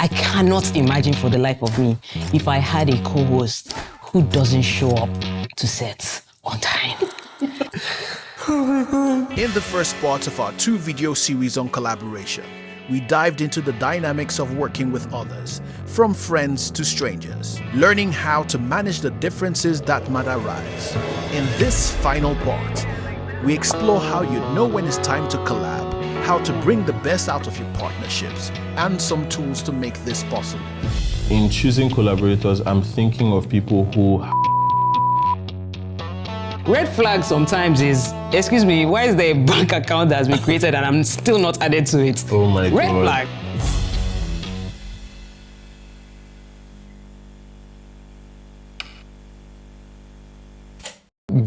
I cannot imagine for the life of me if I had a co-host who doesn't show up to set on time. In the first part of our 2-video series on collaboration, we dived into the dynamics of working with others, from friends to strangers, learning how to manage the differences that might arise. In this final part, we explore how you know when it's time to collab, how to bring the best out of your partnerships, and some tools to make this possible. In choosing collaborators, I'm thinking of people who... Red flag sometimes is, excuse me, why is there a bank account that has been created and I'm still not added to it? Oh my God. Red flag.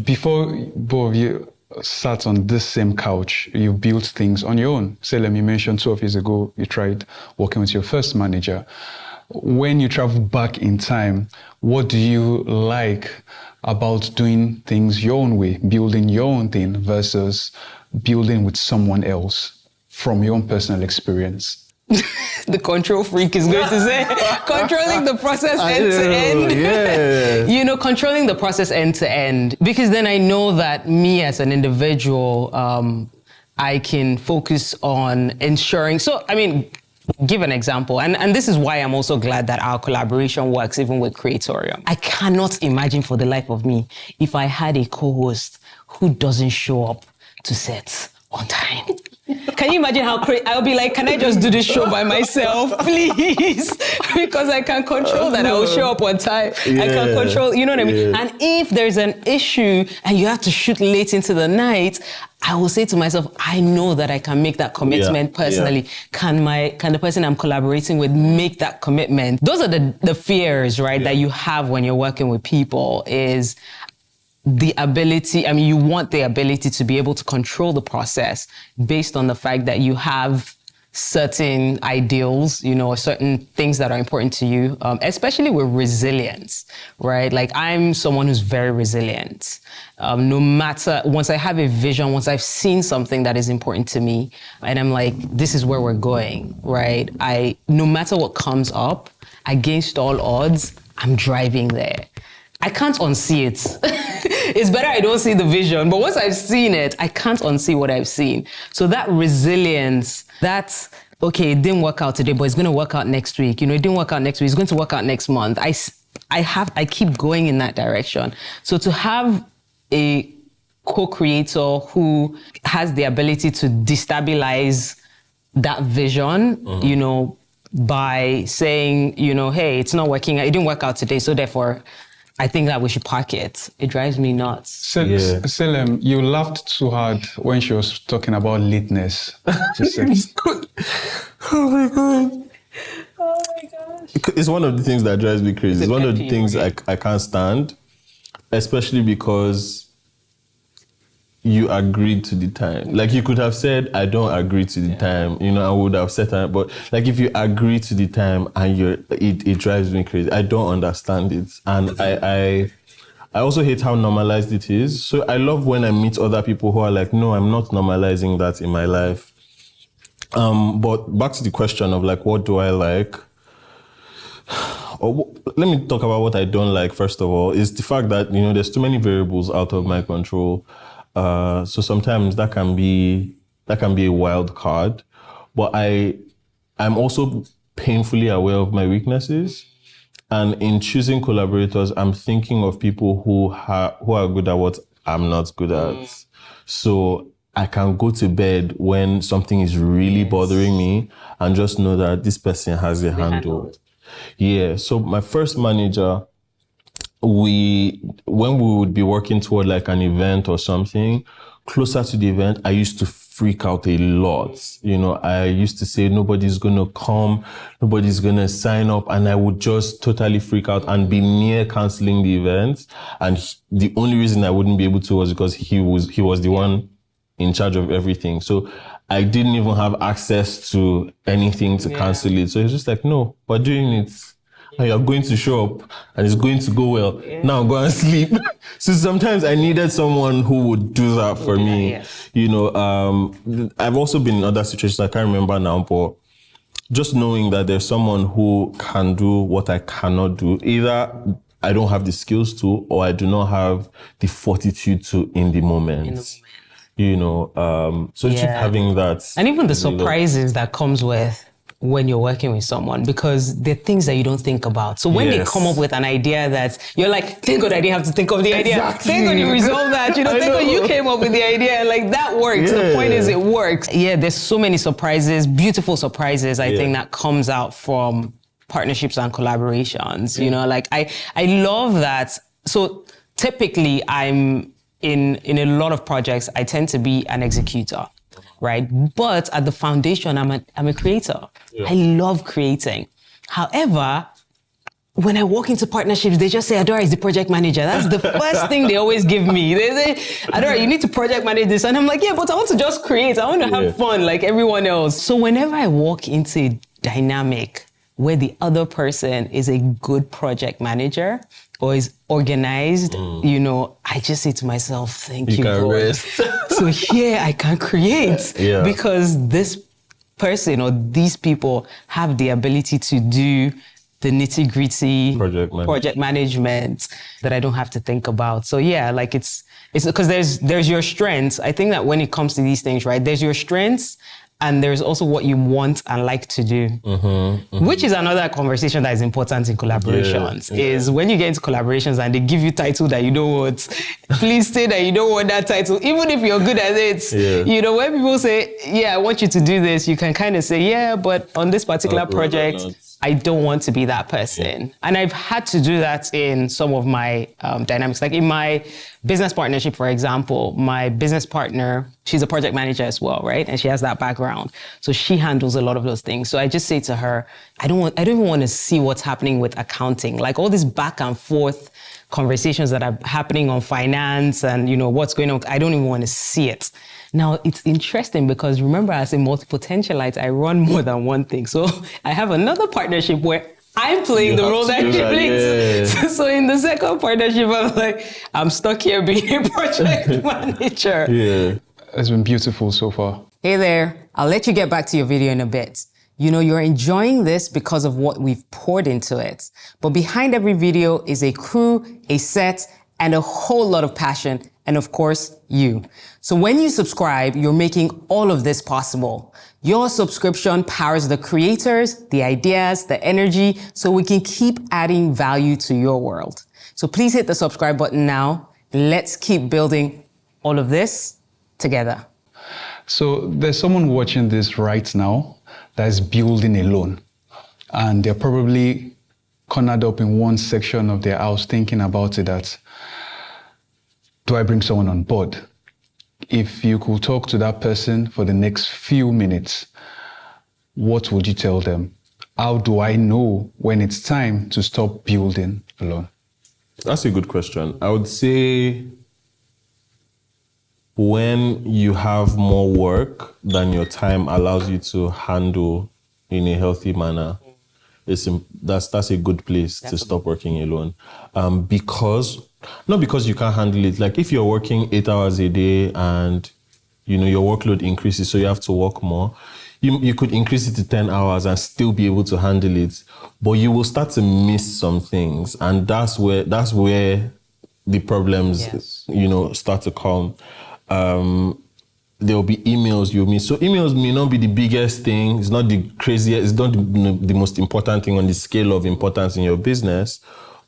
Before both of you sat on this same couch, you built things on your own. Salem, you mentioned 12 years ago, you tried working with your first manager. When you travel back in time, what do you like about doing things your own way, building your own thing versus building with someone else from your own personal experience? The control freak is going to say, controlling the process end to end. Yeah. You know, controlling the process end to end. Because then I know that me as an individual, I can focus on ensuring. So, I mean, give an example. And this is why I'm also glad that our collaboration works even with Creatorium. I cannot imagine for the life of me if I had a co-host who doesn't show up to set on time. Can you imagine how crazy? I'll be like, can I just do this show by myself, please? Because I can control that. I will show up on time. Yeah. I can control, you know what I mean? Yeah. And if there's an issue and you have to shoot late into the night, I will say to myself, I know that I can make that commitment personally. Yeah. Can the person I'm collaborating with make that commitment? Those are the fears, right, that you have when you're working with people is the ability, I mean, you want the ability to be able to control the process based on the fact that you have certain ideals, you know, certain things that are important to you, especially with resilience, right? Like I'm someone who's very resilient. No matter, once I have a vision, once I've seen something that is important to me, and I'm like, this is where we're going, right? No matter what comes up, against all odds, I'm driving there. I can't unsee it. It's better I don't see the vision, but once I've seen it, I can't unsee what I've seen. So that resilience, that's, okay, it didn't work out today, but it's going to work out next week. You know, it didn't work out next week, it's going to work out next month. I keep going in that direction. So to have a co-creator who has the ability to destabilize that vision, you know, by saying, you know, hey, it's not working, it didn't work out today, so therefore, I think that we should park it. It drives me nuts. Salem, you laughed too hard when she was talking about lateness. Oh my God. Oh my gosh. It's one of the things that drives me crazy. It's one of the things I can't stand, especially because you agreed to the time. Like you could have said, I don't agree to the time, you know, I would have said that, but like if you agree to the time and it drives me crazy. I don't understand it. And I also hate how normalized it is. So I love when I meet other people who are like, no, I'm not normalizing that in my life. But back to the question of like, what do I like? Let me talk about what I don't like, first of all, is the fact that, you know, there's too many variables out of my control. So sometimes that can be a wild card, but I'm also painfully aware of my weaknesses. And in choosing collaborators, I'm thinking of people who are good at what I'm not good at. So I can go to bed when something is really bothering me and just know that this person has it handled. Yeah. So my first manager, when we would be working toward like an event or something, closer to the event, I used to freak out a lot. You know, I used to say, nobody's going to come, nobody's going to sign up. And I would just totally freak out and be near canceling the event. And the only reason I wouldn't be able to was because he was the one in charge of everything. So I didn't even have access to anything to cancel it. So it's just like, no, we're doing it. And you're going to show up and it's going to go well. Now go and sleep. So sometimes I needed someone who would do that for me. You know, I've also been in other situations, I can't remember now, but just knowing that there's someone who can do what I cannot do. Either I don't have the skills to, or I do not have the fortitude to in the moment. You know, so just having that. And even the surprises that comes with when you're working with someone, because they're things that you don't think about. So when they come up with an idea that you're like, thank God I didn't have to think of the idea. Thank God you resolved that. You know, thank God you came up with the idea. Like that works. The point is it works. Yeah, there's so many surprises, beautiful surprises, I think, that comes out from partnerships and collaborations. You know, like I love that. So typically I'm in a lot of projects, I tend to be an executor. Right? But at the foundation, I'm a creator. I love creating. However, when I walk into partnerships, they just say, Adaora is the project manager. That's the first thing they always give me. They say, Adaora, you need to project manage this. And I'm like, yeah, but I want to just create. I want to have fun like everyone else. So whenever I walk into a dynamic where the other person is a good project manager or is organized, you know, I just say to myself, thank you, God. Rest. So here I can create because this person or these people have the ability to do the nitty-gritty project management that I don't have to think about. So yeah, like it's because there's your strengths. I think that when it comes to these things, right, there's your strengths and there's also what you want and like to do, which is another conversation that is important in collaborations, is when you get into collaborations and they give you title that you don't want, please say that you don't want that title, even if you're good at it. You know, when people say, yeah, I want you to do this, you can kind of say, yeah, but on this particular project, I don't want to be that person. And I've had to do that in some of my dynamics. Like in my business partnership, for example, my business partner, she's a project manager as well, right? And she has that background. So she handles a lot of those things. So I just say to her, I don't even want to see what's happening with accounting. Like all this back and forth conversations that are happening on finance and, you know, what's going on. I don't even want to see it. Now, it's interesting because remember, as a multi-potentialite, I run more than one thing. So I have another partnership where I'm playing the role that she plays. So in the second partnership, I'm like, I'm stuck here being a project manager. It's been beautiful so far. Hey there, I'll let you get back to your video in a bit. You know, you're enjoying this because of what we've poured into it. But behind every video is a crew, a set, and a whole lot of passion. And of course, you. So when you subscribe, you're making all of this possible. Your subscription powers the creators, the ideas, the energy, so we can keep adding value to your world. So please hit the subscribe button now. Let's keep building all of this together. So there's someone watching this right now that is building alone. And they're probably cornered up in one section of their house thinking about it, that, do I bring someone on board? If you could talk to that person for the next few minutes, what would you tell them? How do I know when it's time to stop building alone? That's a good question. I would say when you have more work than your time allows you to handle in a healthy manner, that's a good place to stop working alone. Not because you can't handle it. Like if you're working 8 hours a day and you know your workload increases, so you have to work more, you could increase it to 10 hours and still be able to handle it. But you will start to miss some things, and that's where the problems you know start to come. There will be emails you'll miss. So emails may not be the biggest thing. It's not the craziest. It's not the most important thing on the scale of importance in your business.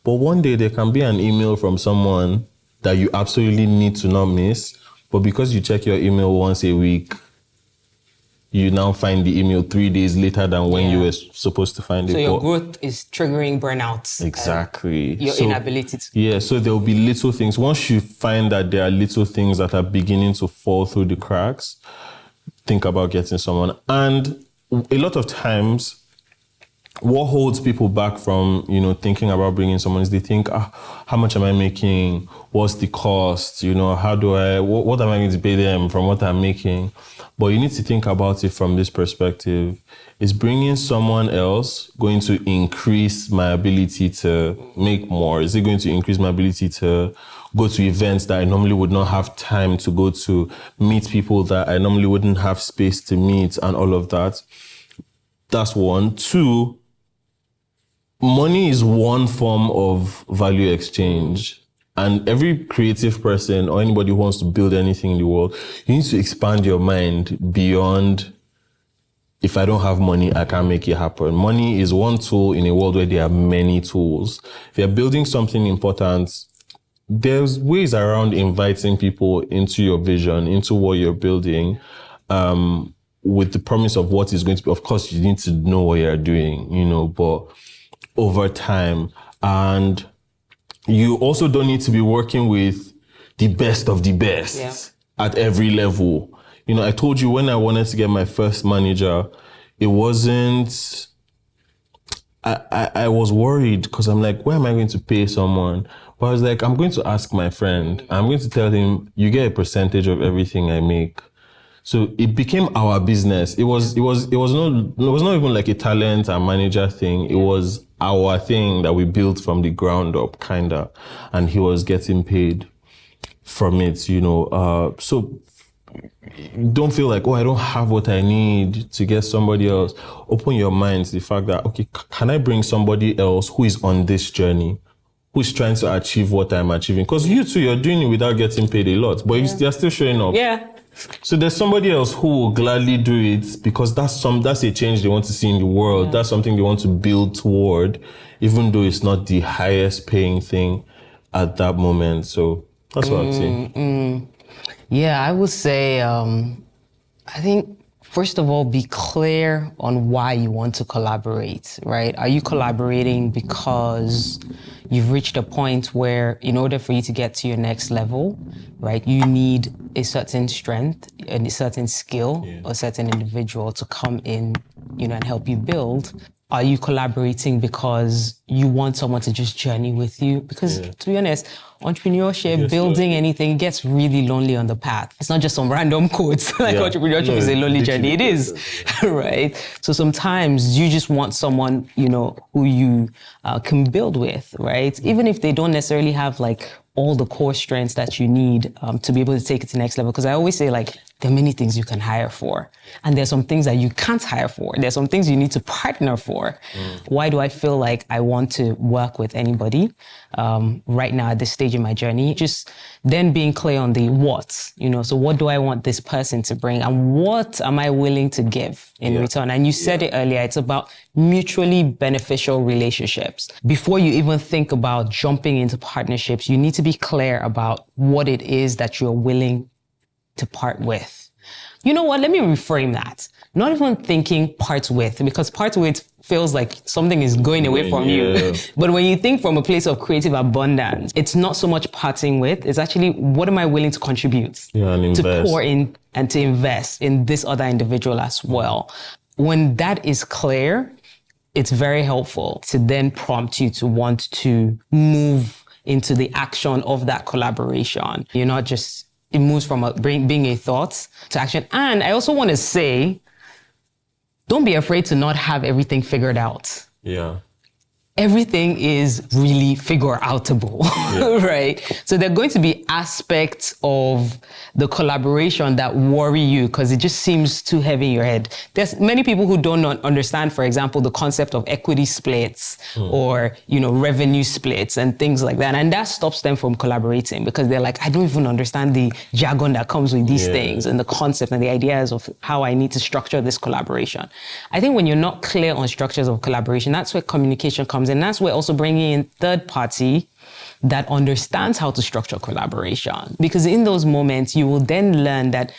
But one day there can be an email from someone that you absolutely need to not miss. But because you check your email once a week, you now find the email 3 days later than when you were supposed to find it. So your growth is triggering burnout. Exactly. Your inability to. Yeah, so there will be little things. Once you find that there are little things that are beginning to fall through the cracks, think about getting someone. And a lot of times, what holds people back from, you know, thinking about bringing someone is they think, how much am I making? What's the cost? You know, what am I going to pay them from what I'm making? But you need to think about it from this perspective. Is bringing someone else going to increase my ability to make more? Is it going to increase my ability to go to events that I normally would not have time to go to, meet people that I normally wouldn't have space to meet, and all of that? That's one. Two, money is one form of value exchange. And every creative person or anybody who wants to build anything in the world, you need to expand your mind beyond, if I don't have money, I can't make it happen. Money is one tool in a world where there are many tools. If you're building something important, there's ways around inviting people into your vision, into what you're building, with the promise of what is going to be. Of course, you need to know what you're doing, but over time. And you also don't need to be working with the best of the best at every level. I told you when I wanted to get my first manager, it wasn't, I was worried because I'm like, where am I going to pay someone? But I was like, I'm going to ask my friend. I'm going to tell him, you get a percentage of everything I make. So it became our business. It was not even like a talent and manager thing. It was our thing that we built from the ground up, kinda. And he was getting paid from it, so don't feel like, I don't have what I need to get somebody else. Open your mind to the fact that, okay, can I bring somebody else who is on this journey, who is trying to achieve what I'm achieving? Because you too, you're doing it without getting paid a lot, but they're still showing up. Yeah. So there's somebody else who will gladly do it because that's a change they want to see in the world. Yeah. That's something they want to build toward, even though it's not the highest paying thing at that moment. So that's what I'd say. Yeah, I would say, I think, first of all, be clear on why you want to collaborate, right? Are you collaborating because you've reached a point where in order for you to get to your next level, right, you need a certain strength and a certain skill, a certain individual to come in, and help you build? Are you collaborating because you want someone to just journey with you? Because to be honest, entrepreneurship, building anything gets really lonely on the path. It's not just some random quotes like entrepreneurship is a lonely journey. It is, right? So sometimes you just want someone, who you can build with, right? Even if they don't necessarily have like all the core strengths that you need to be able to take it to the next level. Because I always say, like, there are many things you can hire for. And there's some things that you can't hire for. There's some things you need to partner for. Why do I feel like I want to work with anybody right now at this stage in my journey? Just then being clear on the what, so what do I want this person to bring and what am I willing to give in return? And you said it earlier, it's about mutually beneficial relationships. Before you even think about jumping into partnerships, you need to be clear about what it is that you're willing to part with. You know what? Let me reframe that. Not even thinking part with, because part with feels like something is going away from you. But when you think from a place of creative abundance, it's not so much parting with, it's actually what am I willing to contribute, to pour in and to invest in this other individual as well. When that is clear, it's very helpful to then prompt you to want to move into the action of that collaboration. You're not just, it moves from being a thought to action. And I also want to say, don't be afraid to not have everything figured out. Yeah. Everything is really figure-outable, right? So there are going to be aspects of the collaboration that worry you because it just seems too heavy in your head. There's many people who don't understand, for example, the concept of equity splits or, revenue splits and things like that. And that stops them from collaborating because they're like, I don't even understand the jargon that comes with these things and the concept and the ideas of how I need to structure this collaboration. I think when you're not clear on structures of collaboration, that's where communication comes. And that's where also bringing in third party that understands how to structure collaboration. Because in those moments, you will then learn that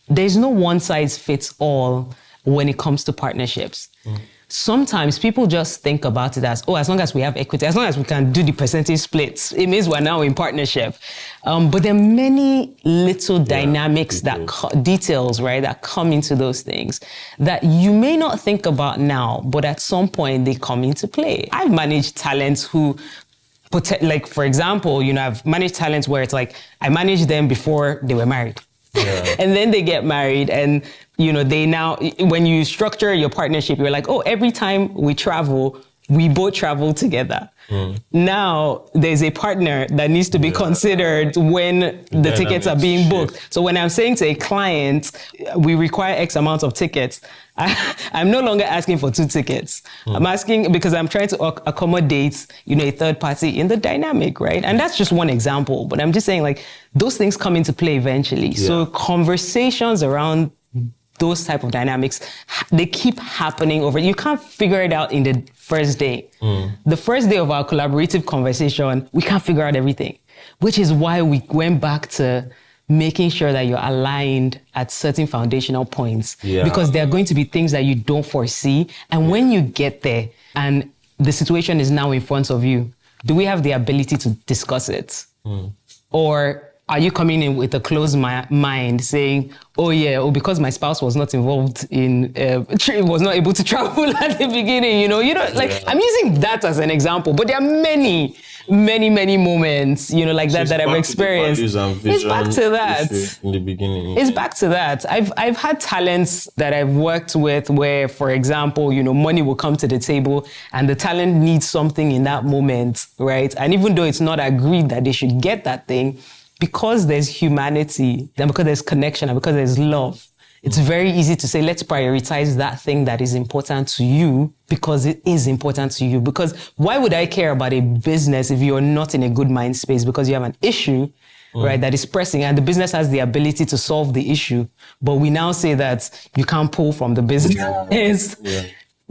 there's no one size fits all when it comes to partnerships. Sometimes people just think about it as, as long as we have equity, as long as we can do the percentage splits, it means we're now in partnership. But there are many little dynamics details, right, that come into those things that you may not think about now, but at some point they come into play. I've managed talents who, like, for example, I've managed talents where it's like, I managed them before they were married. And then they get married and, they now, when you structure your partnership, you're like, every time we travel, we both travel together. Now there's a partner that needs to be considered when the tickets are being booked. So when I'm saying to a client, we require X amount of tickets, I'm no longer asking for 2 tickets. I'm asking because I'm trying to accommodate, a third party in the dynamic, right? And that's just one example, but I'm just saying like those things come into play eventually. Yeah. So conversations around those type of dynamics, they keep happening over. You can't figure it out in the first day. The first day of our collaborative conversation, we can't figure out everything, which is why we went back to making sure that you're aligned at certain foundational points. Yeah. Because there are going to be things that you don't foresee. And when you get there and the situation is now in front of you, do we have the ability to discuss it? Or are you coming in with a closed mind saying, because my spouse was not involved in, was not able to travel at the beginning, I'm using that as an example, but there are many moments, like that I've experienced. It's back to that. In the beginning. It's back to that. I've had talents that I've worked with where, for example, money will come to the table and the talent needs something in that moment, right? And even though it's not agreed that they should get that thing, because there's humanity, and because there's connection, and because there's love, it's very easy to say, let's prioritize that thing that is important to you because it is important to you. Because why would I care about a business if you're not in a good mind space? Because you have an issue, right, that is pressing and the business has the ability to solve the issue. But we now say that you can't pull from the business. Yeah.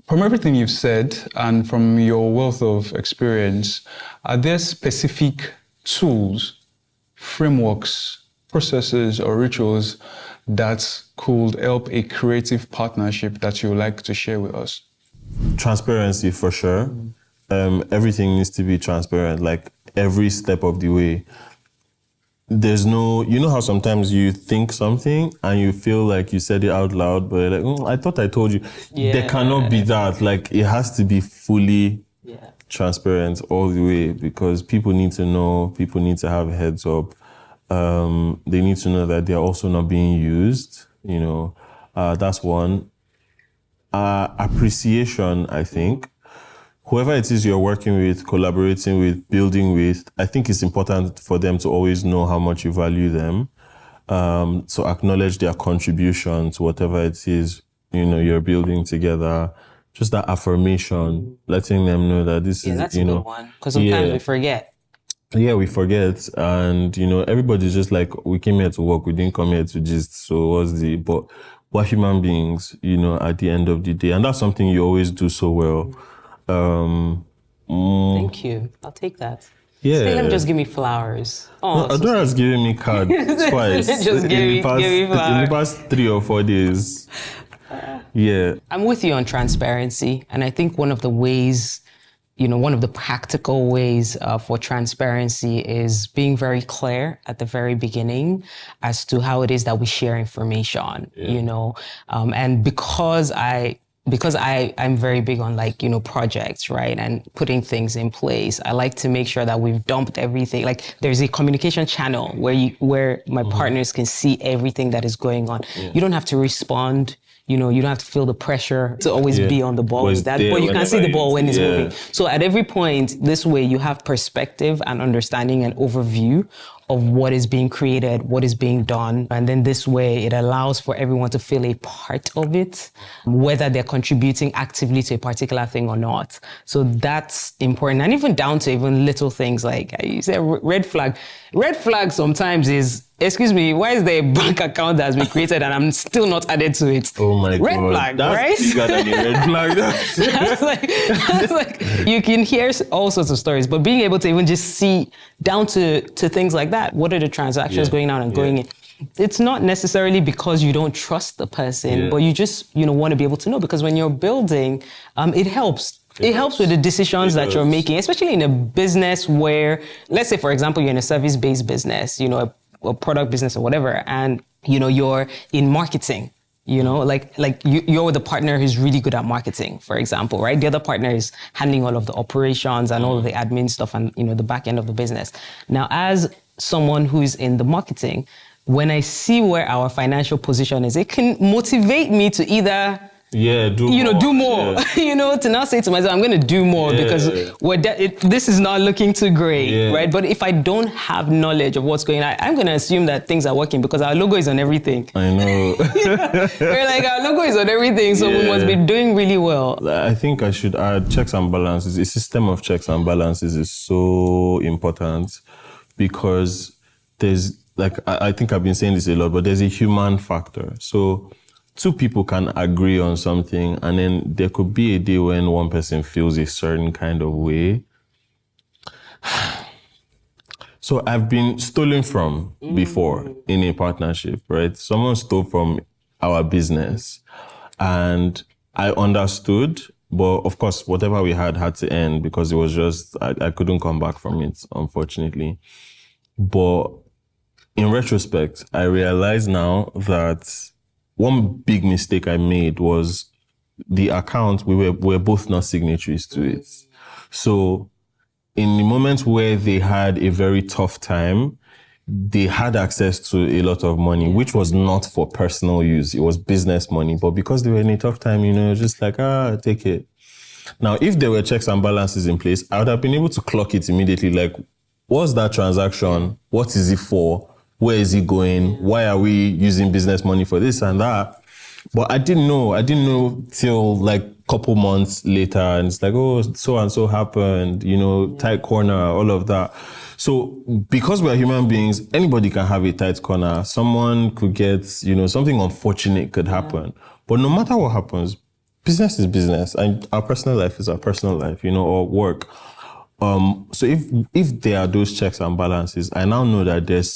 From everything you've said and from your wealth of experience, are there specific tools, frameworks, processes, or rituals that could help a creative partnership that you would like to share with us? Transparency, for sure. Everything needs to be transparent, like every step of the way. There's no, how sometimes you think something and you feel like you said it out loud, but you're like, I thought I told you. Yeah. There cannot be that. Like, it has to be fully transparent all the way because people need to know, people need to have heads up. They need to know that they're also not being used, that's one. Appreciation, I think. Whoever it is you're working with, collaborating with, building with, I think it's important for them to always know how much you value them. So acknowledge their contribution to whatever it is, you're building together. Just that affirmation, letting them know that this is, that's a good one. Because sometimes we forget. Yeah, we forget. And, everybody's just like, we came here to work, we didn't come here to just, so but we're human beings, at the end of the day. And that's something you always do so well. Thank you. I'll take that. Yeah. Salem just give me flowers. Oh, Adora's giving me cards twice. Just give me flowers. In the past 3 or 4 days. Yeah. I'm with you on transparency. And I think one of the ways, one of the practical ways for transparency is being very clear at the very beginning as to how it is that we share information, and because I'm very big on projects, right? And putting things in place. I like to make sure that we've dumped everything. Like there's a communication channel where my partners can see everything that is going on. Yeah. You don't have to respond. You don't have to feel the pressure to always be on the ball with that, but you can see the ball when it's moving. So at every point, this way you have perspective and understanding and overview of what is being created, what is being done. And then this way it allows for everyone to feel a part of it, whether they're contributing actively to a particular thing or not. So that's important. And even down to even little things like you said, red flag. Red flag sometimes is, excuse me, why is there a bank account that has been created and I'm still not added to it? Oh my God. Red flag, that's right? Bigger than a red flag. that's like, you can hear all sorts of stories, but being able to even just see down to things like that. What are the transactions going out and going in? It's not necessarily because you don't trust the person, but you just, want to be able to know, because when you're building, it helps. It helps with the decisions that you're making, especially in a business where, let's say, for example, you're in a service-based business, a product business or whatever, and, you're in marketing, you're with a partner who's really good at marketing, for example, right? The other partner is handling all of the operations and all of the admin stuff and, the back end of the business. Now, as someone who's in the marketing, when I see where our financial position is, it can motivate me to either do more. Yeah. To now say to myself, I'm going to do more because this is not looking too great, right? But if I don't have knowledge of what's going on, I'm going to assume that things are working because our logo is on everything. I know. We're like, our logo is on everything, so we must be doing really well. I think I should add checks and balances. A system of checks and balances is so important because there's, I think I've been saying this a lot, but there's a human factor. So two people can agree on something, and then there could be a day when one person feels a certain kind of way. So I've been stolen from before in a partnership, right? Someone stole from our business and I understood, but of course, whatever we had to end because it was just, I couldn't come back from it, unfortunately. But in retrospect, I realize now that one big mistake I made was the account, we're both not signatories to it. So in the moments where they had a very tough time, they had access to a lot of money, which was not for personal use. It was business money. But because they were in a tough time, just like, take it. Now, if there were checks and balances in place, I would have been able to clock it immediately. Like, what's that transaction? What is it for? Where is it going? Why are we using business money for this and that? But I didn't know till like a couple months later. And it's like, oh, so and so happened, tight corner, all of that. So because we're human beings, anybody can have a tight corner. Someone could get, something unfortunate could happen. But no matter what happens, business is business. And our personal life is our personal life, or work. So if there are those checks and balances, I now know that there's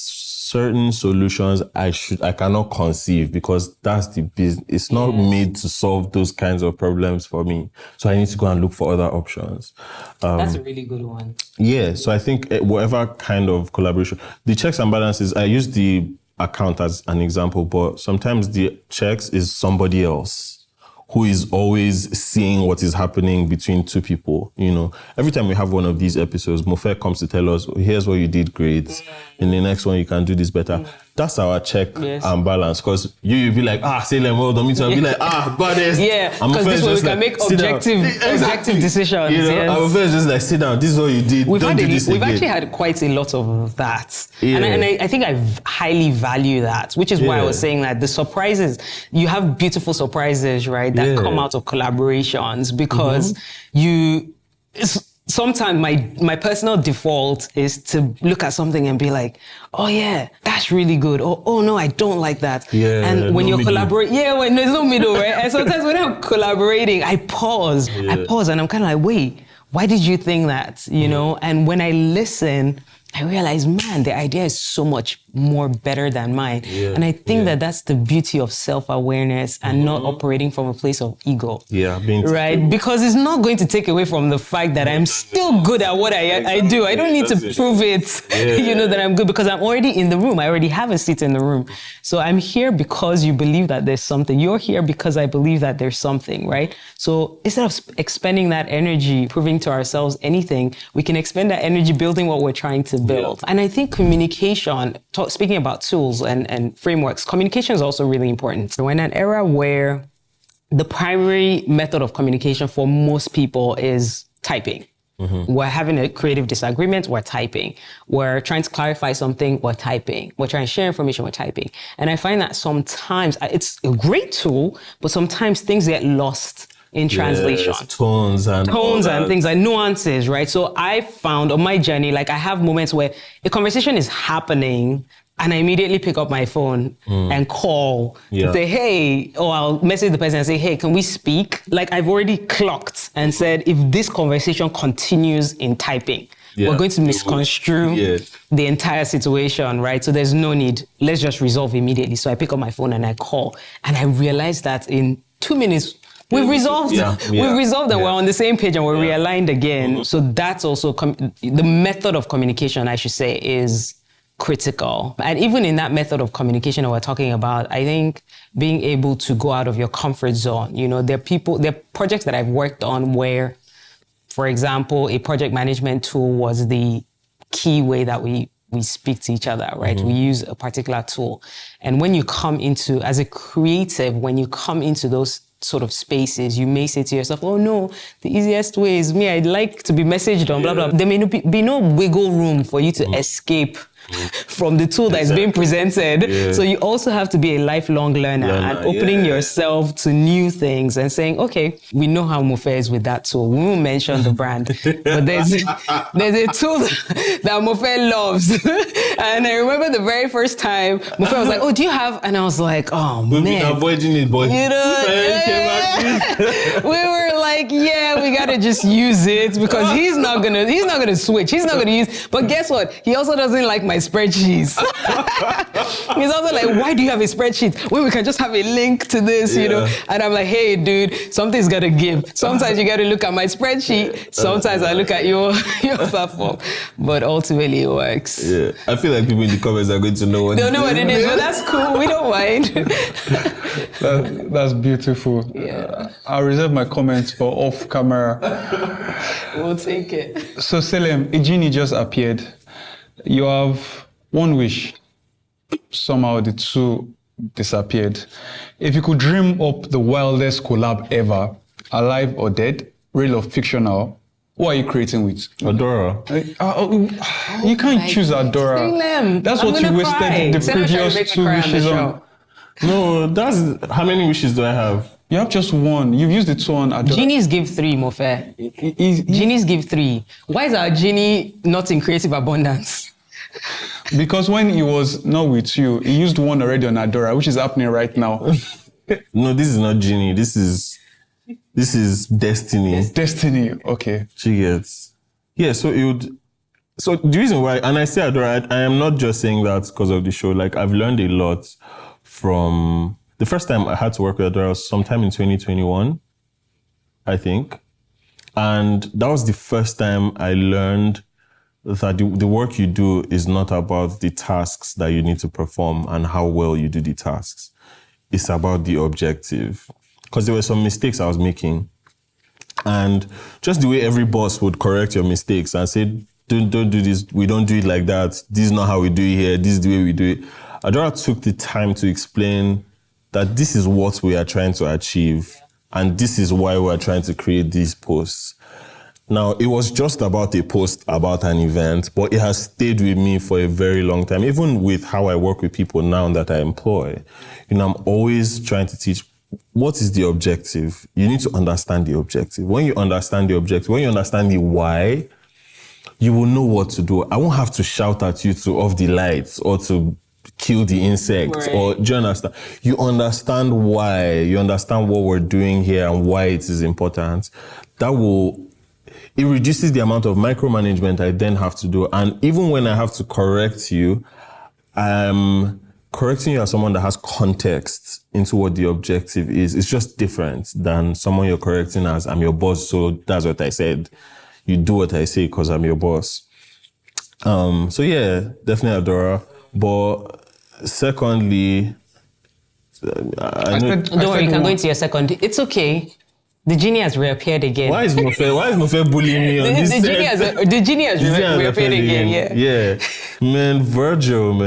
certain solutions I cannot conceive because that's the business. It's not made to solve those kinds of problems for me. So I need to go and look for other options. That's a really good one. Yeah. So I think whatever kind of collaboration, the checks and balances, I use the account as an example, but sometimes the checks is somebody else who is always seeing what is happening between two people. Every time we have one of these episodes, Mofe comes to tell us, here's what you did great. In the next one, you can do this better. That's our check and balance. Because you'll be like, Salem, well done. I'll be like, goddess. Yeah, because this way we can make objective decisions. Our first just like, sit down, this is what you did. We've actually had quite a lot of that. Yeah. And I think I highly value that, which is why I was saying that the surprises, you have beautiful surprises, right, that come out of collaborations because sometimes my personal default is to look at something and be like, oh yeah, that's really good. Or, oh no, I don't like that. Yeah, and when you're collaborating, when there's no middle, right? And sometimes when I'm collaborating, I pause and I'm kind of like, wait, why did you think that? And when I listen, I realize, man, the idea is so much more better than mine. Yeah, and I think that's the beauty of self-awareness and not operating from a place of ego. Yeah, right? Because it's not going to take away from the fact that I'm still good at what I do. I don't need to prove it, that I'm good because I'm already in the room. I already have a seat in the room. So I'm here because you believe that there's something. You're here because I believe that there's something, right? So instead of expending that energy, proving to ourselves anything, we can expend that energy building what we're trying to build. And I think communication, speaking about tools and frameworks, communication is also really important. So we're in an era where the primary method of communication for most people is typing. We're having a creative disagreement, we're typing. We're trying to clarify something, we're typing. We're trying to share information, we're typing. And I find that sometimes it's a great tool, but sometimes things get lost in translation. Tones and things like nuances, right? So I found on my journey, like I have moments where a conversation is happening and I immediately pick up my phone and call to say, hey, or I'll message the person and say, hey, can we speak? Like I've already clocked and said, if this conversation continues in typing, we're going to misconstrue the entire situation, right? So there's no need. Let's just resolve immediately. So I pick up my phone and I call. And I realized that in 2 minutes, we've resolved. We've resolved and we're on the same page and we're realigned again. So that's also the method of communication, I should say, is critical. And even in that method of communication that we're talking about, I think being able to go out of your comfort zone. There are projects that I've worked on where, for example, a project management tool was the key way that we speak to each other, right? We use a particular tool. And when you come into, as a creative, when you come into those sort of spaces, you may say to yourself, oh no, the easiest way is me. I'd like to be messaged on, blah, blah. There may be no wiggle room for you to escape from the tool that is being presented. Yeah. So you also have to be a lifelong learner and opening yourself to new things and saying, okay, we know how Mofe is with that tool. We won't mention the brand, but there's a tool that Mofe loves. And I remember the very first time Mofe was like, oh, do you have? And I was like, oh, We've man. been avoiding it, but You know, we were like, yeah, we gotta just use it because he's not gonna switch. He's not gonna use. But guess what? He also doesn't like my spreadsheets. He's also like, why do you have a spreadsheet when we can just have a link to this, you know? And I'm like, hey, dude, something's gotta give. Sometimes you gotta look at my spreadsheet. Sometimes I look at your platform. But ultimately, it works. Yeah, I feel like people in the comments are going to know what. Don't know what it is, but that's cool. We don't mind. That's beautiful. Yeah. I'll reserve my comments for off camera. We'll take it. So Salem, a genie just appeared. You have one wish. Somehow the two disappeared. If you could dream up the wildest collab ever, alive or dead, real or fictional, what are you creating with? Adaora. You can't choose Adaora. Salem, That's I'm what you gonna wasted cry. the Salem trying to make previous me two cry on the wishes show. on. No, that's how many wishes do I have? You have just one. You've used the two on Adaora. Genies give 3, Mofe. Genies give 3. Why is our genie not in creative abundance? Because when he was not with you, he used one already on Adaora, which is happening right now. No, this is not genie. This is destiny. Destiny. Okay. She gets. Yeah, so it would. So the reason why, and I say Adaora, I am not just saying that because of the show. Like, I've learned a lot from the first time I had to work with Adaora was sometime in 2021, I think. And that was the first time I learned that the work you do is not about the tasks that you need to perform and how well you do the tasks. It's about the objective. Because there were some mistakes I was making. And just the way every boss would correct your mistakes and say, don't do this, we don't do it like that, this is not how we do it here, this is the way we do it. Adaora took the time to explain that this is what we are trying to achieve and this is why we are trying to create these posts. Now, it was just about a post about an event, but it has stayed with me for a very long time. Even with how I work with people now that I employ, you know, I'm always trying to teach what is the objective. You need to understand the objective. When you understand the objective, when you understand the why, you will know what to do. I won't have to shout at you to off the lights or to kill the insects, Right. or do you understand? You understand why, you understand what we're doing here and why it is important. It reduces the amount of micromanagement I then have to do. And even when I have to correct you, I'm correcting you as someone that has context into what the objective is. It's just different than someone you're correcting as, I'm your boss, so that's what I said. You do what I say because I'm your boss. So yeah, definitely Adaora. But secondly, I know... Don't worry, you can go into your second. It's okay. The genie has reappeared again. Why is Mofe bullying me on this the genie has reappeared again, yeah. Yeah. Man, Virgil.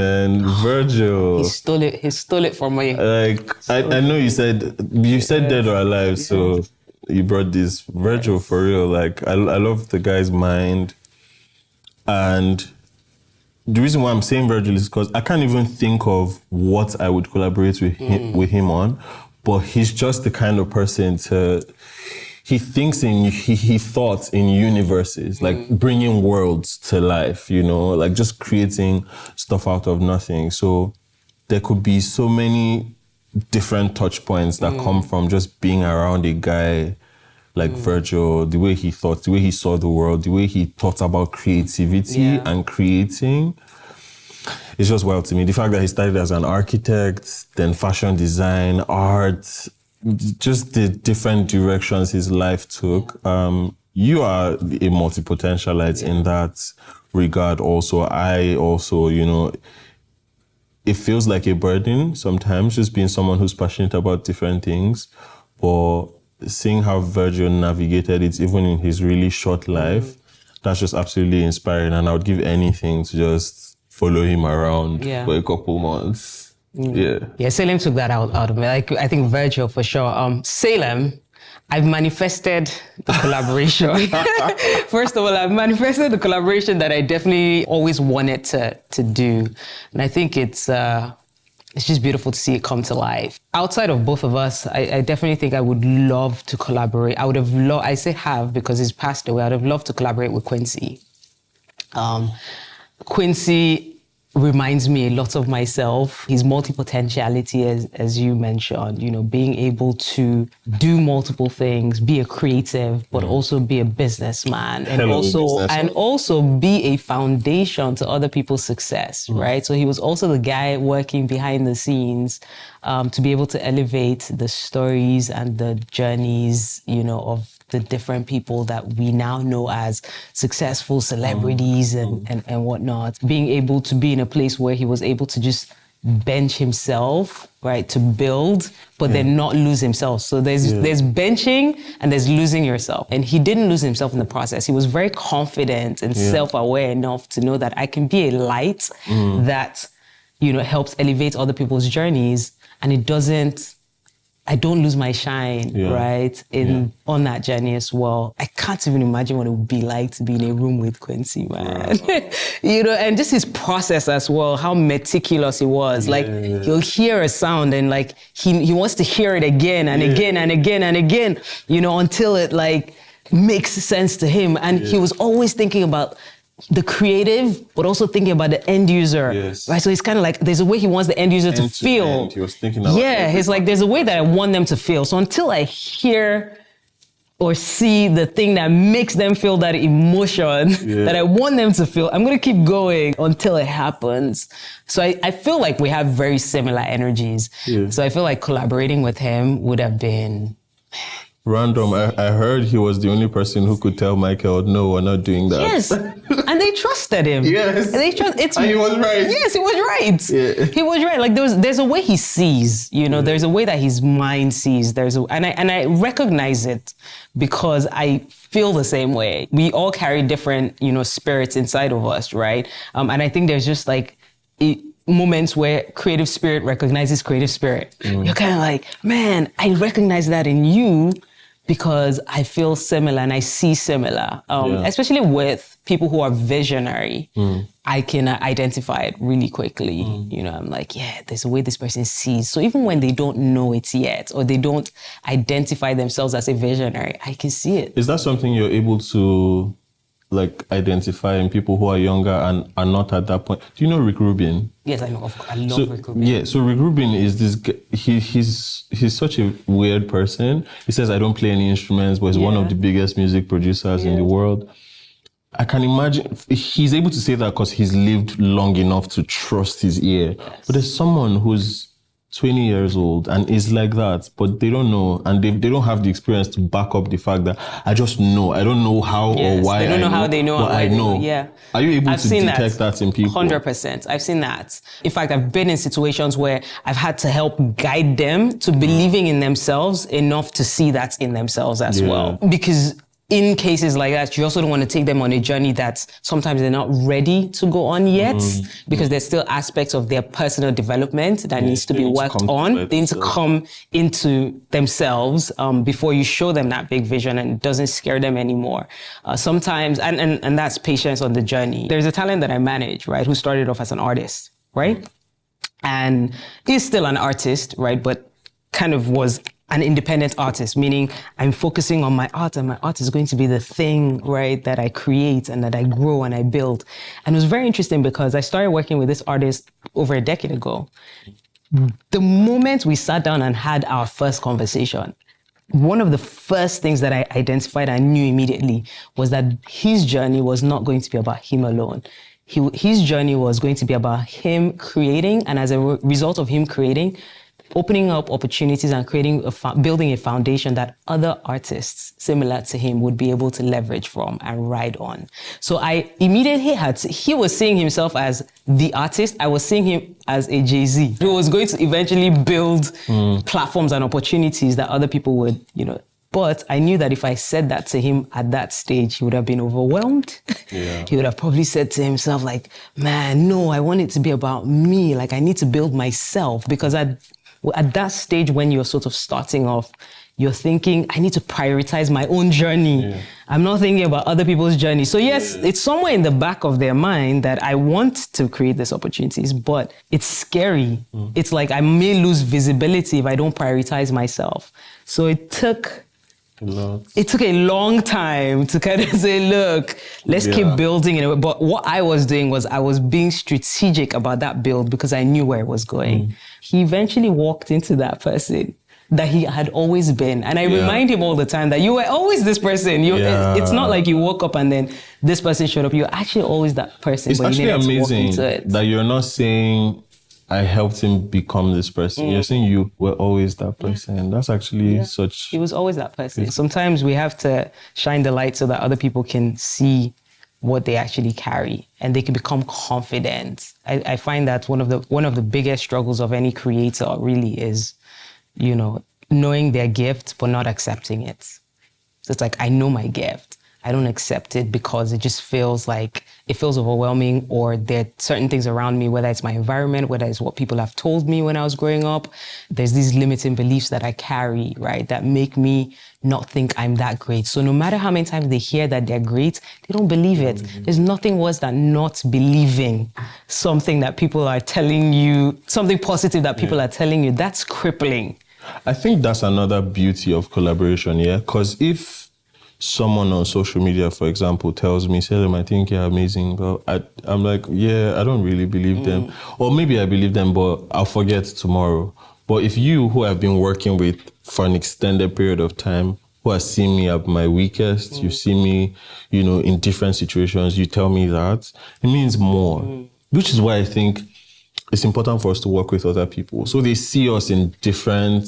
He stole it from me. Like, I know you said dead or alive, so you brought this. Virgil, for real, like, I love the guy's mind. And the reason why I'm saying Virgil is because I can't even think of what I would collaborate with him on, but he's just the kind of person he thought in universes, like bringing worlds to life, you know, like just creating stuff out of nothing. So there could be so many different touch points that come from just being around a guy like Virgil, the way he thought, the way he saw the world, the way he thought about creativity and creating. It's just wild to me. The fact that he started as an architect, then fashion design, art, just the different directions his life took. You are a multi-potentialite in that regard also. I also, you know, it feels like a burden sometimes, just being someone who's passionate about different things. But seeing how Virgil navigated it, even in his really short life, that's just absolutely inspiring. And I would give anything to just follow him around for a couple months. Yeah. Salem took that out of me. Like, I think Virgil for sure. Salem, I've manifested the collaboration. First of all, I've manifested the collaboration that I definitely always wanted to do. And I think it's just beautiful to see it come to life. Outside of both of us, I definitely think I would love to collaborate. I would have loved, I say have because he's passed away, I would have loved to collaborate with Quincy. Quincy reminds me a lot of myself. His multi-potentiality, as you mentioned, you know, being able to do multiple things, be a creative, but also be a businessman, and also be a foundation to other people's success, right? So he was also the guy working behind the scenes to be able to elevate the stories and the journeys, you know, of the different people that we now know as successful celebrities and whatnot. Being able to be in a place where he was able to just bench himself, right, to build, but then not lose himself. So there's benching and there's losing yourself. And he didn't lose himself in the process. He was very confident and self-aware enough to know that I can be a light that, you know, helps elevate other people's journeys, and I don't lose my shine, right, on that journey as well. I can't even imagine what it would be like to be in a room with Quincy, man. You know, and just his process as well, how meticulous he was. Like, he'll hear a sound and like, he wants to hear it again and again and again and again, you know, until it like makes sense to him. And he was always thinking about the creative, but also thinking about the end user, right? So it's kind of like, there's a way he wants the end user to feel. He was thinking about he's like, there's a way that I want them to feel. So until I hear or see the thing that makes them feel that emotion that I want them to feel, I'm going to keep going until it happens. So I feel like we have very similar energies. So I feel like collaborating with him would have been random. I heard he was the only person who could tell Michael, no, we're not doing that. Yes. And they trusted him. Yes. And he was right. Yes, he was right. Yeah. He was right. Like there's a way he sees, you know, there's a way that his mind sees. And I recognize it because I feel the same way. We all carry different, you know, spirits inside of us, right? And I think there's just like moments where creative spirit recognizes creative spirit. You're kind of like, man, I recognize that in you because I feel similar and I see similar, especially with people who are visionary. I can identify it really quickly. You know, I'm like, yeah, there's a way this person sees. So even when they don't know it yet, or they don't identify themselves as a visionary, I can see it. Is that something you're able to like identify in people who are younger and are not at that point? Do you know Rick Rubin? Yes, I know. I love Rick Rubin. Yeah, so Rick Rubin is this guy, he's such a weird person. He says, I don't play any instruments, but he's one of the biggest music producers in the world. I can imagine he's able to say that because he's lived long enough to trust his ear. But there's someone who's 20 years old and is like that, but they don't know, and they don't have the experience to back up the fact that I just know. I don't know how or why. They don't know how they know, but I know. Yeah. Are you able to detect that in people? 100%. I've seen that. In fact, I've been in situations where I've had to help guide them to believing in themselves enough to see that in themselves as well. Because in cases like that, you also don't want to take them on a journey that sometimes they're not ready to go on yet, because there's still aspects of their personal development that needs to be worked on. They need to come into themselves before you show them that big vision, and it doesn't scare them anymore. Sometimes, and that's patience on the journey. There's a talent that I manage, right, who started off as an artist, right? And he's still an artist, right, but kind of was an independent artist, meaning I'm focusing on my art, and my art is going to be the thing, right, that I create and that I grow and I build. And it was very interesting because I started working with this artist over a decade ago. The moment we sat down and had our first conversation, one of the first things that I identified and knew immediately was that his journey was not going to be about him alone. His journey was going to be about him creating, and as a result of him creating, opening up opportunities and building a foundation that other artists similar to him would be able to leverage from and ride on. So I immediately he was seeing himself as the artist. I was seeing him as a Jay-Z who was going to eventually build platforms and opportunities that other people would, But I knew that if I said that to him at that stage, he would have been overwhelmed. Yeah. He would have probably said to himself like, man, no, I want it to be about me. Like I need to build myself, because at that stage when you're sort of starting off, you're thinking, I need to prioritize my own journey. Yeah. I'm not thinking about other people's journey. So yes, it's somewhere in the back of their mind that I want to create these opportunities, but it's scary. It's like I may lose visibility if I don't prioritize myself. So it took a long time to kind of say, look, let's keep building it. But what I was doing was I was being strategic about that build because I knew where it was going. He eventually walked into that person that he had always been. And I remind him all the time that you were always this person. It's not like you woke up and then this person showed up. You're actually always that person. It's but actually you amazing to walk into it. that you're not saying, I helped him become this person. You're saying you were always that person. And that's actually such... He was always that person. Sometimes we have to shine the light so that other people can see what they actually carry and they can become confident. I find that one of the biggest struggles of any creator really is, knowing their gift, but not accepting it. So it's like, I know my gift. I don't accept it because it just feels overwhelming, or there are certain things around me, whether it's my environment, whether it's what people have told me when I was growing up. There's these limiting beliefs that I carry, right, that make me not think I'm that great. So no matter how many times they hear that they're great, they don't believe it. There's nothing worse than not believing something that people are telling you, something positive that people are telling you. That's crippling. I think that's another beauty of collaboration, because if someone on social media, for example, tells me, Salem, I think you're amazing, but I'm like, I don't really believe them. Or maybe I believe them, but I'll forget tomorrow. But if you, who have been working with for an extended period of time, who has seen me at my weakest, you see me, in different situations, you tell me that, it means more. Which is why I think it's important for us to work with other people. So they see us in different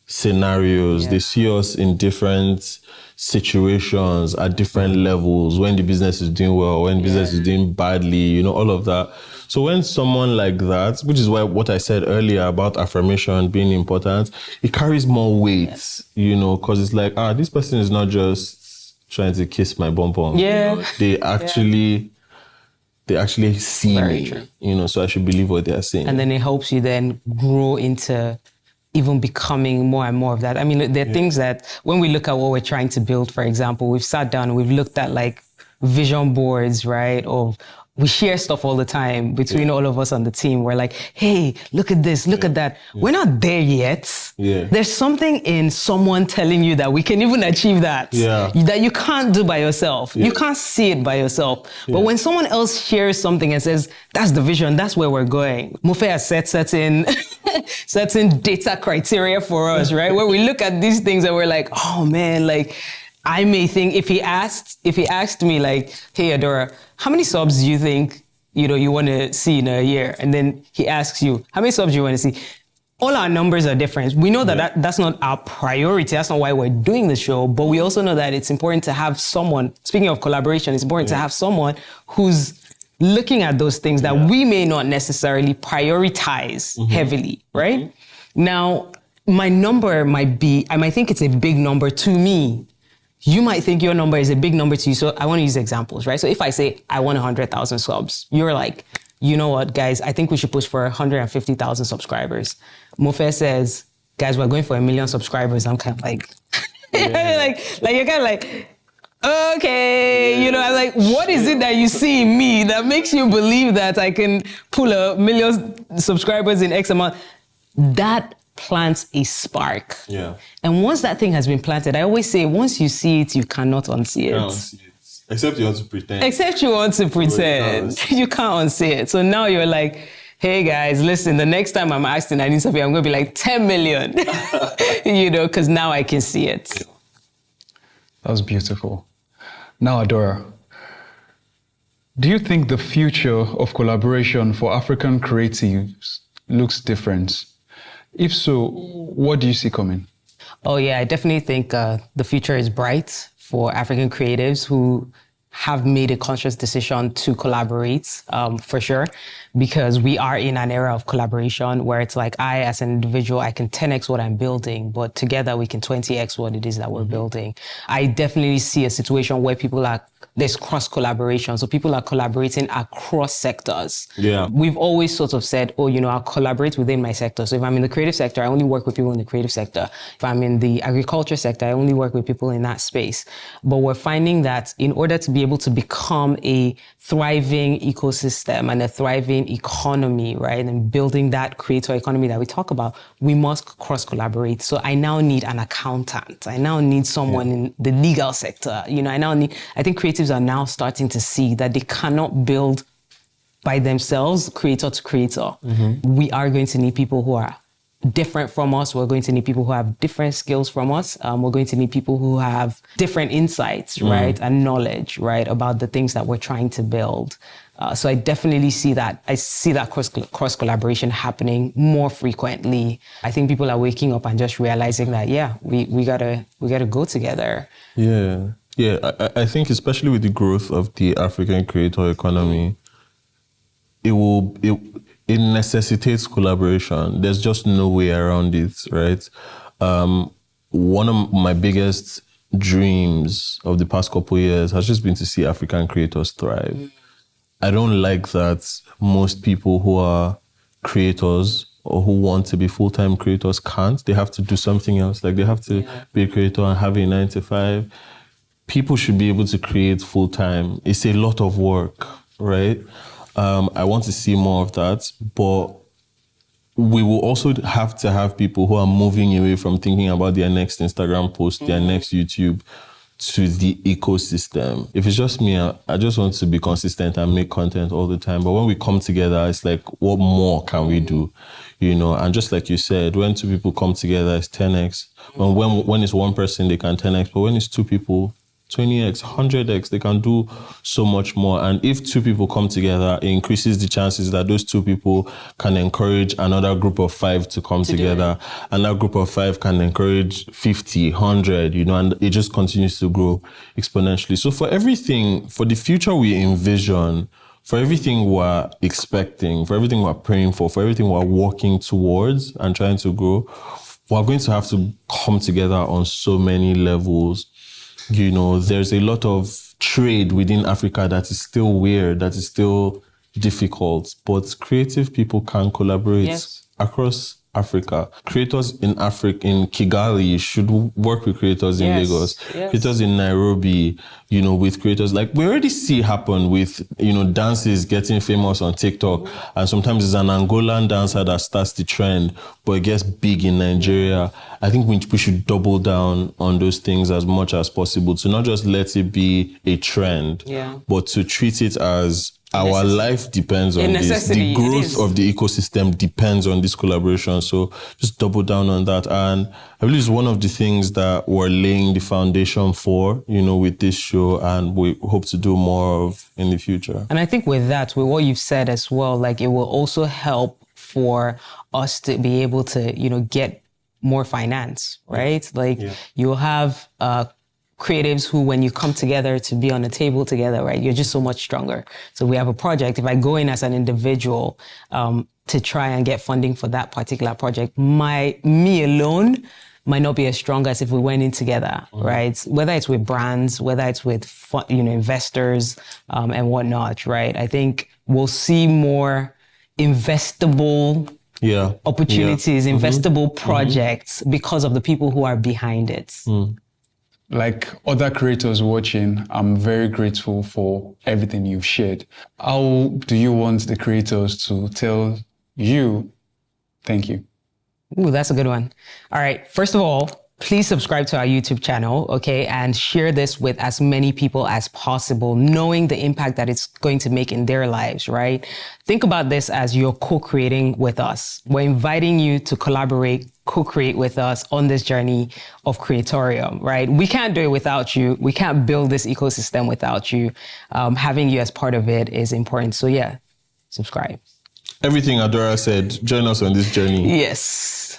scenarios. They see us in different situations at different levels, when the business is doing well, when business is doing badly, all of that. So when someone like that, which is why what I said earlier about affirmation being important, it carries more weight, because it's like, this person is not just trying to kiss my bum bum. They actually see me, true. So I should believe what they are saying. And then it helps you then grow into even becoming more and more of that. I mean, there are things that when we look at what we're trying to build, for example, we've sat down and we've looked at like vision boards, right? We share stuff all the time between all of us on the team. We're like, hey, look at this, look at that. We're not there yet. There's something in someone telling you that we can even achieve that, that you can't do by yourself. You can't see it by yourself. But when someone else shares something and says, that's the vision, that's where we're going. Mofe has set certain data criteria for us, right? Where we look at these things and we're like, oh man, like, I may think if he asked me like, hey, Adaora, how many subs do you think, you want to see in a year? And then he asks you, how many subs do you want to see? All our numbers are different. We know that that's not our priority. That's not why we're doing the show. But we also know that it's important to have someone, speaking of collaboration, it's important to have someone who's looking at those things that we may not necessarily prioritize heavily, right? Now, my number might be, I might think it's a big number to me. You might think your number is a big number to you. So I want to use examples, right? So if I say I want 100,000 subs, you're like, you know what, guys, I think we should push for 150,000 subscribers. Mofe says, guys, we're going for 1 million subscribers. I'm kind of like, like you're kind of like, okay, I'm like, what is it that you see in me that makes you believe that I can pull 1 million subscribers in X amount? That plants a spark. And once that thing has been planted, I always say, once you see it, you cannot unsee it. Except you want to pretend. Except you want to pretend. You can't unsee it. So now you're like, hey guys, listen, the next time I'm asked and I need something, I'm going to be like 10 million, because now I can see it. That was beautiful. Now, Adaora, do you think the future of collaboration for African creatives looks different? If so, what do you see coming? Oh, yeah, I definitely think the future is bright for African creatives who have made a conscious decision to collaborate, for sure, because we are in an era of collaboration where it's like I, as an individual, I can 10x what I'm building, but together we can 20x what it is that we're building. I definitely see a situation where there's cross collaboration. So people are collaborating across sectors. Yeah. We've always sort of said, I'll collaborate within my sector. So if I'm in the creative sector, I only work with people in the creative sector. If I'm in the agriculture sector, I only work with people in that space. But we're finding that in order to be able to become a thriving ecosystem and a thriving economy, right, and building that creator economy that we talk about, we must cross collaborate. So I now need an accountant. I now need someone in the legal sector. I think creatives are now starting to see that they cannot build by themselves, creator to creator. We are going to need people who are different from us. We're going to need people who have different skills from us. We're going to need people who have different insights, right, and knowledge, right, about the things that we're trying to build. So I definitely see that. I see that cross collaboration happening more frequently. I think people are waking up and just realizing that, we gotta go together. Yeah. I think especially with the growth of the African creator economy, it necessitates collaboration. There's just no way around it, right? One of my biggest dreams of the past couple of years has just been to see African creators thrive. I don't like that most people who are creators or who want to be full-time creators can't. They have to do something else. Like they have to be a creator and have a 9 to 5. People should be able to create full-time. It's a lot of work, right? I want to see more of that, but we will also have to have people who are moving away from thinking about their next Instagram post, their next YouTube, to the ecosystem. If it's just me, I just want to be consistent and make content all the time. But when we come together, it's like, what more can we do? And just like you said, when 2 people come together, it's 10x. When it's 1 person, they can 10x. But when it's 2 people, 20x, 100x, they can do so much more. And if 2 people come together, it increases the chances that those 2 people can encourage another group of 5 to come together. And that group of 5 can encourage 50, 100, and it just continues to grow exponentially. So for the future we envision, for everything we're expecting, for everything we're praying for everything we're working towards and trying to grow, we're going to have to come together on so many levels. There's a lot of trade within Africa that is still weird, that is still difficult, but creative people can collaborate across Africa. Creators in Kigali should work with creators in Lagos. Creators in Nairobi, with creators. Like we already see happen with, dances getting famous on TikTok. And sometimes it's an Angolan dancer that starts the trend, but it gets big in Nigeria. I think we should double down on those things as much as possible to not just let it be a trend, but to treat it as our life depends on this. The growth of the ecosystem depends on this collaboration. So just double down on that. And I believe it's one of the things that we're laying the foundation for, with this show, and we hope to do more of in the future. And I think with what you've said as well, like it will also help for us to be able to, get more finance, right? Like you'll have creatives who, when you come together to be on a table together, right, you're just so much stronger. So we have a project. If I go in as an individual to try and get funding for that particular project, me alone might not be as strong as if we went in together, right? Whether it's with brands, whether it's with investors and whatnot, right? I think we'll see more investable opportunities, investable projects because of the people who are behind it. Like other creators watching, I'm very grateful for everything you've shared. How do you want the creators to tell you thank you? Ooh, that's a good one. All right. First of all, please subscribe to our YouTube channel, okay? And share this with as many people as possible, knowing the impact that it's going to make in their lives, right? Think about this as you're co-creating with us. We're inviting you to collaborate, co-create with us on this journey of Creatorium, right? We can't do it without you. We can't build this ecosystem without you. Having you as part of it is important. So subscribe. Everything Adaora said, join us on this journey. Yes.